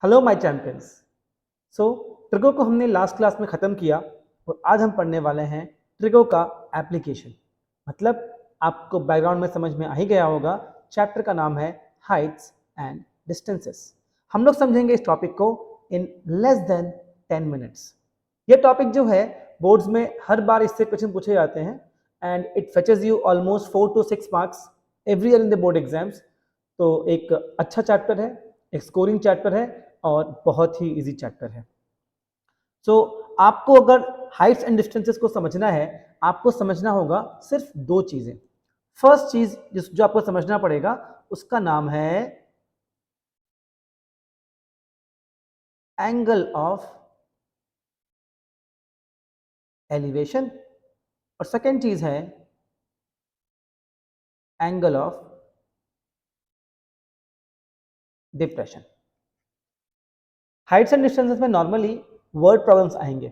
Hello my champions. So trigo को हमने last class में ख़त्म किया और आज हम पढ़ने वाले हैं ट्रिगो का एप्लीकेशन। मतलब आपको बैकग्राउंड में समझ में आ ही गया होगा। चैप्टर का नाम है हाइट्स एंड डिस्टेंसेस। हम लोग समझेंगे इस टॉपिक को इन लेस देन 10 मिनट्स। ये टॉपिक जो है बोर्ड्स में हर बार इससे क्वेश्चन पूछे जाते हैं and it फेचेस you almost 4 to 6 marks every year in the board exams. तो एक अच्छा चैप्टर है, एक स्कोरिंग चैप्टर है और बहुत ही इजी चैप्टर है। सो आपको अगर हाइट्स एंड डिस्टेंसेस को समझना है, आपको समझना होगा सिर्फ दो चीजें। फर्स्ट चीज जो आपको समझना पड़ेगा उसका नाम है एंगल ऑफ एलिवेशन और सेकेंड चीज है angle of depression. Heights and distances में नॉर्मली वर्ड प्रॉब्लम्स आएंगे।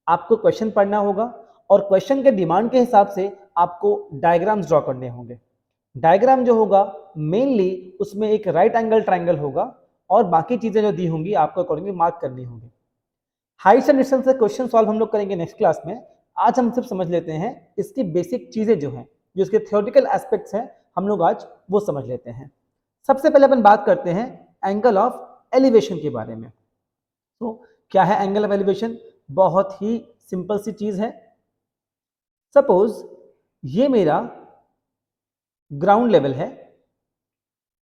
आपको क्वेश्चन पढ़ना होगा और क्वेश्चन के डिमांड के हिसाब से आपको डायग्राम्स ड्रॉ करने होंगे। डायग्राम जो होगा मेनली उसमें एक राइट एंगल ट्रायंगल होगा और बाकी चीजें जो दी होंगी आपको अकॉर्डिंगली मार्क करनी होगी। हाइट्स एंड डिस्टेंस से क्वेश्चन सॉल्व हम लोग करेंगे नेक्स्ट क्लास में। आज हम सिर्फ समझ लेते हैं इसकी बेसिक चीजें जो हैं, जो इसके थ्योरेटिकल एस्पेक्ट्स हैं, हम लोग आज वो समझ लेते हैं। सबसे पहले अपन बात करते हैं एंगल ऑफ एलिवेशन के बारे में। तो क्या है एंगल ऑफ एलिवेशन? बहुत ही सिंपल सी चीज है। सपोज ये मेरा ग्राउंड लेवल है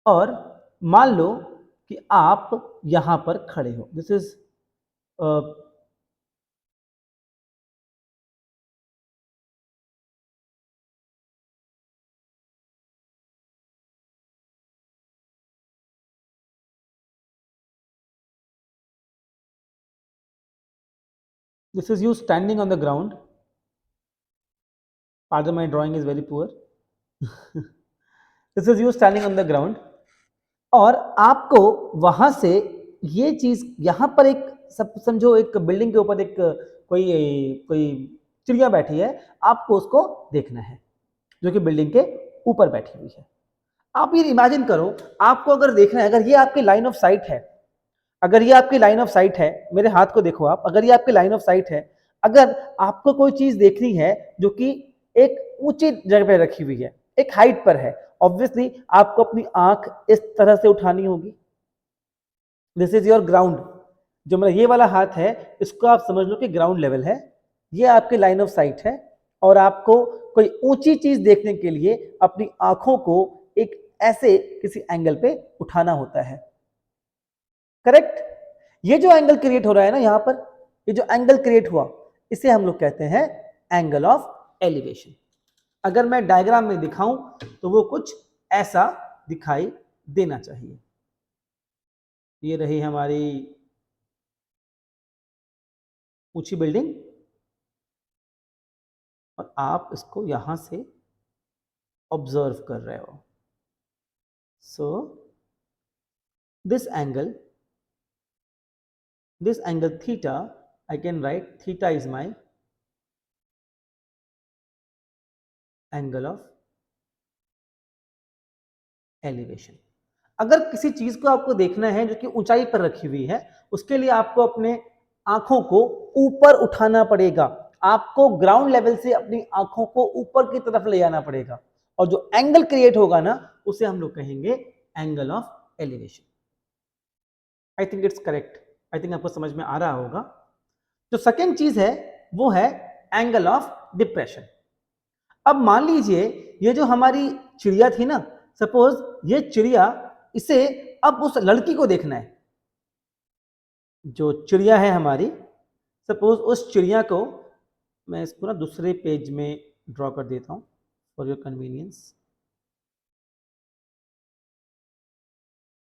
और मान लो कि आप यहां पर खड़े हो। This is you standing on the ground. Pardon, my drawing is very poor. This is you standing on the ground और आपको वहां से ये चीज यहां पर एक सब समझो, एक बिल्डिंग के ऊपर एक कोई कोई चिड़िया बैठी है, आपको उसको देखना है जो कि बिल्डिंग के ऊपर बैठी हुई है। आप ये इमेजिन करो, आपको अगर देखना है, अगर ये आपकी लाइन ऑफ साइट है, अगर ये आपकी लाइन ऑफ साइट है, मेरे हाथ को देखो आप, अगर ये आपकी लाइन ऑफ साइट है, अगर आपको कोई चीज देखनी है जो कि एक ऊंची जगह पे रखी हुई है, एक हाइट पर है, ऑब्वियसली आपको अपनी आंख इस तरह से उठानी होगी। This is your ground. जो मेरा ये वाला हाथ है इसको आप समझ लो कि ग्राउंड लेवल है, ये आपकी लाइन ऑफ साइट है और आपको कोई ऊंची चीज देखने के लिए अपनी आंखों को एक ऐसे किसी एंगल पे उठाना होता है। करेक्ट? ये जो एंगल क्रिएट हो रहा है ना यहां पर, ये जो एंगल क्रिएट हुआ इसे हम लोग कहते हैं एंगल ऑफ एलिवेशन। अगर मैं डायग्राम में दिखाऊं तो वो कुछ ऐसा दिखाई देना चाहिए। ये रही हमारी ऊंची बिल्डिंग और आप इसको यहां से ऑब्जर्व कर रहे हो। So this angle theta, I can write theta is my angle of elevation. अगर किसी चीज को आपको देखना है जो कि ऊंचाई पर रखी हुई है, उसके लिए आपको अपने आंखों को ऊपर उठाना पड़ेगा। आपको ग्राउंड लेवल से अपनी आंखों को ऊपर की तरफ ले जाना पड़ेगा और जो एंगल क्रिएट होगा ना उसे हम लोग कहेंगे angle of elevation. I think it's correct. I think आपको समझ में आ रहा होगा। जो सेकेंड चीज है वो है एंगल ऑफ डिप्रेशन। अब मान लीजिए ये जो हमारी चिड़िया थी ना, सपोज ये चिड़िया, इसे अब उस लड़की को देखना है। जो चिड़िया है हमारी, सपोज उस चिड़िया को मैं इसको ना दूसरे पेज में ड्रॉ कर देता हूं फॉर योर कन्वीनियंस।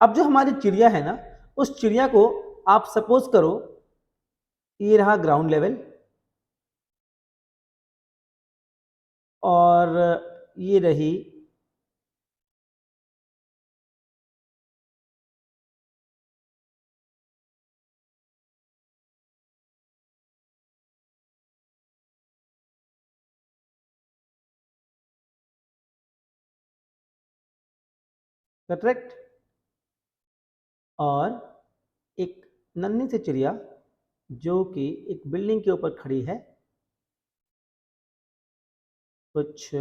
अब जो हमारी चिड़िया है ना, उस चिड़िया को आप सपोज करो ये रहा ग्राउंड लेवल और ये रही करेक्ट। और एक नन्ही सी चिड़िया जो कि एक बिल्डिंग के ऊपर खड़ी है, कुछ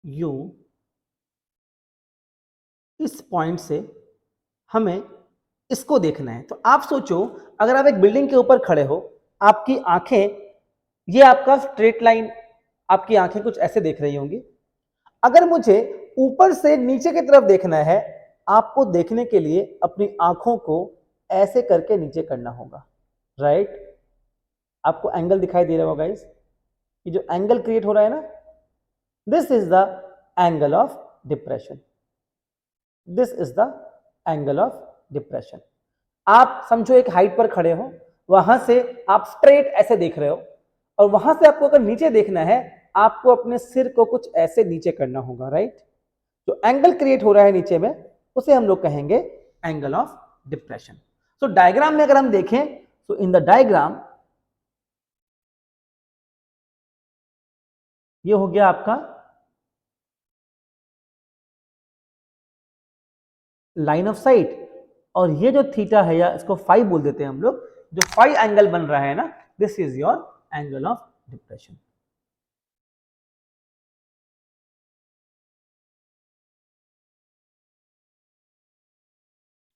यूं इस पॉइंट से हमें इसको देखना है। तो आप सोचो, अगर आप एक बिल्डिंग के ऊपर खड़े हो, आपकी आंखें, ये आपका स्ट्रेट लाइन, आपकी आंखें कुछ ऐसे देख रही होंगी। अगर मुझे ऊपर से नीचे की तरफ देखना है, आपको देखने के लिए अपनी आंखों को ऐसे करके नीचे करना होगा, राइट? आपको एंगल दिखाई दे रहा होगा गाइस, ये जो एंगल क्रिएट हो रहा है ना, this is the angle of depression. This is the angle of depression. आप समझो एक हाइट पर खड़े हो, वहां से आप स्ट्रेट ऐसे देख रहे हो, और वहां से आपको अगर नीचे देखना है, आपको अपने सिर को कुछ ऐसे नीचे करना होगा, राइट? जो एंगल क्रिएट हो रहा है नीचे में, उसे हम लोग कहेंगे एंगल ऑफ डिप्रेशन। तो डायग्राम में अगर हम देखें, तो इन द डायग्राम ये हो गया आपका लाइन ऑफ साइट, और ये जो थीटा है, या इसको फाई बोल देते हैं हम लोग, जो फाई एंगल बन रहा है ना, this is your angle of depression.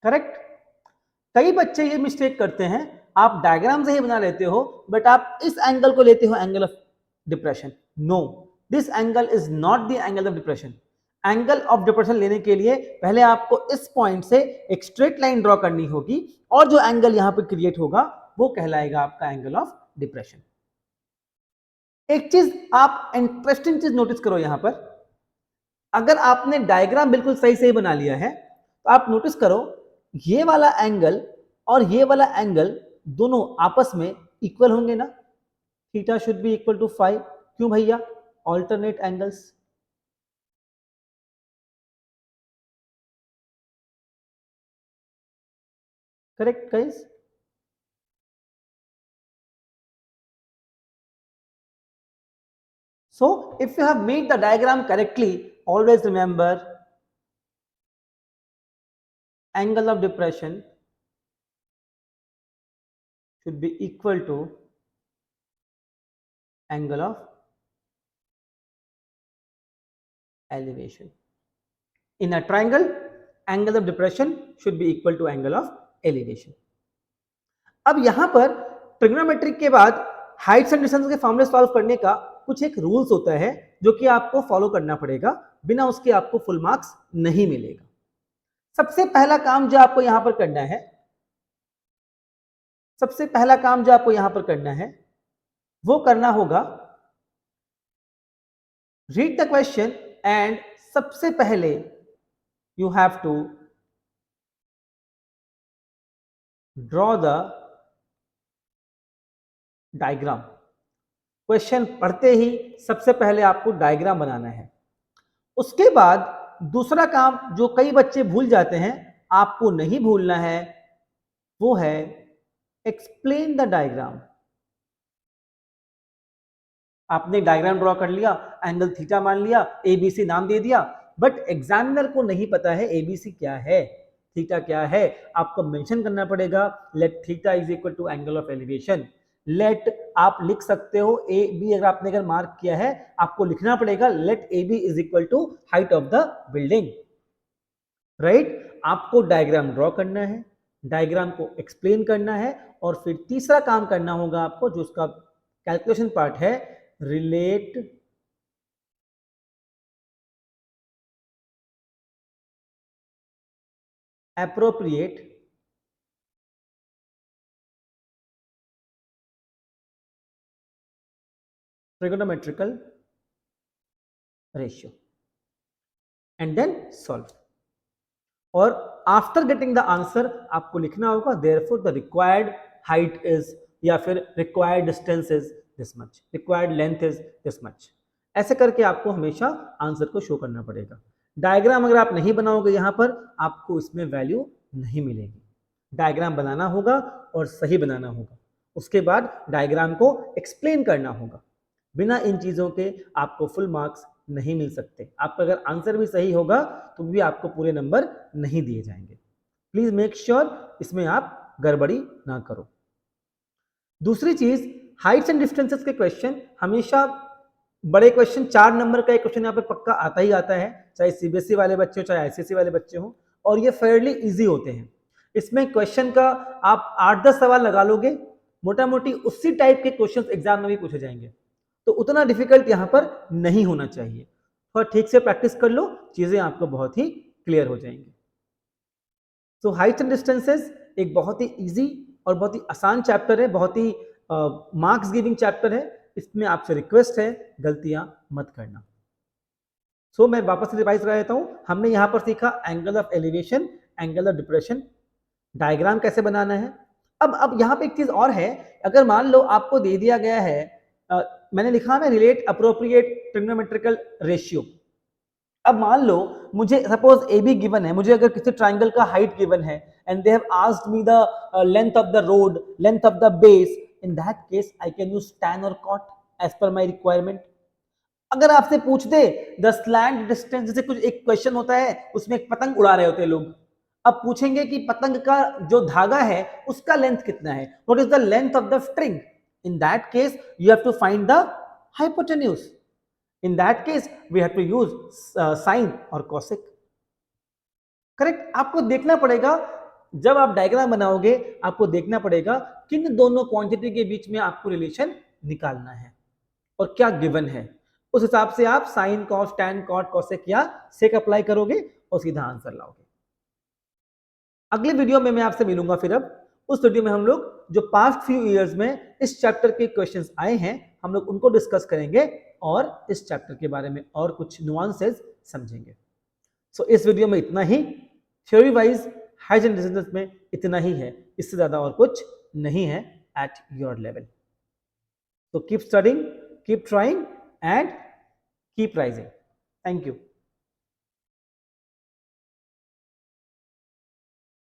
Correct? कई बच्चे ये मिस्टेक करते हैं, आप डायग्राम से ही बना लेते हो, बट आप इस एंगल को लेते हो angle of depression. No, this angle is not the angle of depression. Angle of depression लेने के लिए पहले आपको इस पॉइंट से एक स्ट्रेट लाइन ड्रॉ करनी होगी, और जो एंगल यहां पर क्रिएट होगा वो कहलाएगा आपका एंगल ऑफ डिप्रेशन। एक चीज आप इंटरेस्टिंग चीज नोटिस करो यहां पर, अगर आपने डायग्राम बिल्कुल सही सही बना लिया है, तो आप नोटिस करो, ये वाला एंगल और ये वाला एंगल दोनों आपस में इक्वल होंगे ना? Theta should be equal to five. क्यों भैया? Alternate angles. Correct guys? So if you have made the diagram correctly, always remember angle of depression should be equal to angle of elevation. In a triangle, angle of depression should be equal to angle of elevation. अब यहां पर trigonometry के बाद Heights and distance के फॉर्मूले solve करने का कुछ एक रूल्स होता है, जो कि आपको फॉलो करना पड़ेगा, बिना उसके आपको फुल मार्क्स नहीं मिलेगा। सबसे पहला काम जो आपको यहां पर करना है, सबसे पहला काम जो आपको यहां पर करना है, वो करना होगा, रीड द क्वेश्चन एंड सबसे पहले you have to draw the diagram. Question पढ़ते ही सबसे पहले आपको डायग्राम बनाना है। उसके बाद दूसरा काम जो कई बच्चे भूल जाते हैं, आपको नहीं भूलना है, वो है एक्सप्लेन द डायग्राम। आपने डायग्राम ड्रॉ कर लिया, एंगल थीटा मान लिया, एबीसी नाम दे दिया, बट एग्जामिनर को नहीं पता है एबीसी क्या है, थीटा क्या है। आपको मेंशन करना पड़ेगा, let theta is equal to angle of elevation. Let आप लिख सकते हो ए बी, अगर मार्क किया है, आपको लिखना पड़ेगा let A B is equal to height of the building, right? आपको डायग्राम ड्रॉ करना है, डायग्राम को एक्सप्लेन करना है, और फिर तीसरा काम करना होगा आपको, जो उसका कैलकुलेशन पार्ट है, relate appropriate trigonometrical ratio and then solve. और आफ्टर गेटिंग द आंसर आपको लिखना होगा therefore the required height is, या फिर required distance is this much, required length is this much। ऐसे करके आपको हमेशा आंसर को शो करना पड़ेगा। डायग्राम अगर आप नहीं बनाओगे यहां पर, आपको इसमें वैल्यू नहीं मिलेगी। डायग्राम बनाना होगा और सही बनाना होगा, उसके बाद डायग्राम को एक्सप्लेन करना होगा। बिना इन चीज़ों के आपको फुल मार्क्स नहीं मिल सकते। आपका अगर आंसर भी सही होगा तो भी आपको पूरे नंबर नहीं दिए जाएंगे। प्लीज मेक श्योर इसमें आप गड़बड़ी ना करो। दूसरी चीज, हाइट्स एंड डिस्टेंसेस के क्वेश्चन हमेशा बड़े क्वेश्चन, 4 नंबर का एक क्वेश्चन यहाँ पे पक्का आता ही आता है, चाहे सीबीएसई वाले बच्चे हो चाहे आईसीएसई वाले बच्चे हो, और ये फेयरली इजी होते हैं। इसमें क्वेश्चन का आप 8-10 सवाल लगा लोगे, मोटा मोटी उसी टाइप के क्वेश्चन एग्जाम में भी पूछे जाएंगे, तो उतना डिफिकल्ट यहाँ पर नहीं होना चाहिए। और ठीक से प्रैक्टिस कर लो, चीजें आपको बहुत ही क्लियर हो जाएंगी। सो हाइट्स एंड डिस्टेंसेस एक बहुत ही इजी और बहुत ही आसान चैप्टर है, बहुत ही मार्क्स गिविंग चैप्टर है। इसमें आपसे रिक्वेस्ट है, गलतियां मत करना। सो मैं वापस से रिवाइज करा देता हूं। हमने यहां पर सीखा angle of elevation, angle of depression, diagram कैसे बनाना है। अब यहाँ पे एक चीज और है, अगर मान लो आपको दे दिया गया है, मैंने लिखा है रिलेट अप्रोप्रिएट ट्रिग्नोमेट्रिकल रेशियो। अब मान लो मुझे सपोज ए बी गिवन है, मुझे अगर किसी ट्राइंगल का हाइट गिवन है and they have asked me the length of the road, length of the base, in that case I can use tan और cot as per my requirement. अगर आपसे पूछ दे द स्लैंट डिस्टेंस, जैसे कुछ एक question होता है उसमें एक पतंग उड़ा रहे होते हैं लोग, अब पूछेंगे कि पतंग का जो धागा है उसका लेंथ कितना है, what is the length of the string, in that case you have to find the hypotenuse. In that case, we have to use sine और cosec. करेक्ट? आपको देखना पड़ेगा, जब आप डायग्राम बनाओगे आपको देखना पड़ेगा किन दोनों क्वांटिटी के बीच में आपको रिलेशन निकालना है और क्या गिवन है। उस हिसाब से आप sine, cos, tan, cot, cosec या सेक अप्लाई करोगे और सीधा आंसर लाओगे। अगले वीडियो में मैं आपसे मिलूंगा। फिर अब उस वीडियो में हम लोग जो पास्ट फ्यू इयर्स में इस चैप्टर के क्वेश्चंस आए हैं हम लोग उनको डिस्कस करेंगे और इस चैप्टर के बारे में और कुछ नुआंसेस समझेंगे। सो इस वीडियो में इतना ही। Theory wise heights and distances में इतना ही है, इससे ज्यादा और कुछ नहीं है at your level. So keep studying, keep trying and keep rising. Thank you.